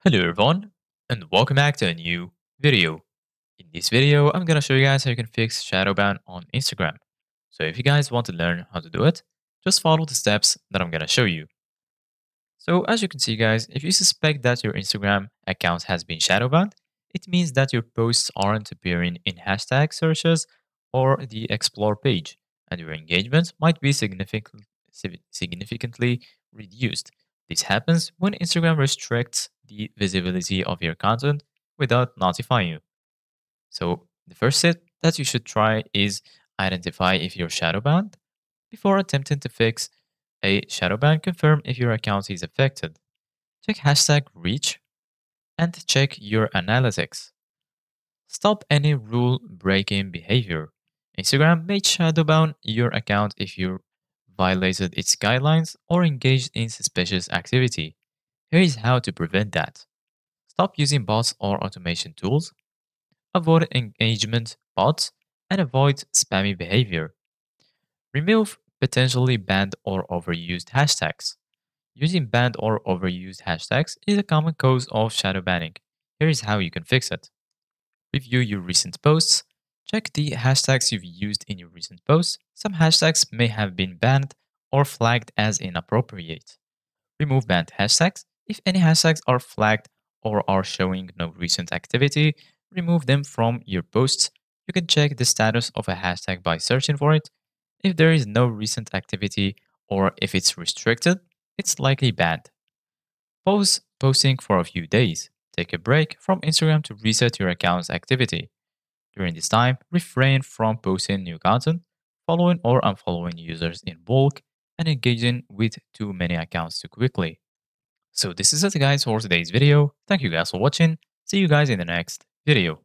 Hello everyone, and welcome back to a new video. In this video, I'm gonna show you guys how you can fix Shadowban on Instagram. So if you guys want to learn how to do it, just follow the steps that I'm gonna show you. So as you can see guys, if you suspect that your Instagram account has been shadowbanned, it means that your posts aren't appearing in hashtag searches or the explore page, and your engagement might be significantly reduced. This happens when Instagram restricts the visibility of your content without notifying you. So the first step that you should try is identify if you're shadowbanned. Before attempting to fix a shadowban, confirm if your account is affected. Check hashtag reach and check your analytics. Stop any rule breaking behavior. Instagram may shadowban your account if you violated its guidelines or engaged in suspicious activity. Here is how to prevent that. Stop using bots or automation tools. Avoid engagement bots and avoid spammy behavior. Remove potentially banned or overused hashtags. Using banned or overused hashtags is a common cause of shadow banning. Here is how you can fix it. Review your recent posts. Check the hashtags you've used in your recent posts. Some hashtags may have been banned or flagged as inappropriate. Remove banned hashtags. If any hashtags are flagged or are showing no recent activity, remove them from your posts. You can check the status of a hashtag by searching for it. If there is no recent activity or if it's restricted, it's likely banned. Pause posting for a few days. Take a break from Instagram to reset your account's activity. During this time, refrain from posting new content, following or unfollowing users in bulk, and engaging with too many accounts too quickly. So this is it guys for today's video. Thank you guys for watching. See you guys in the next video.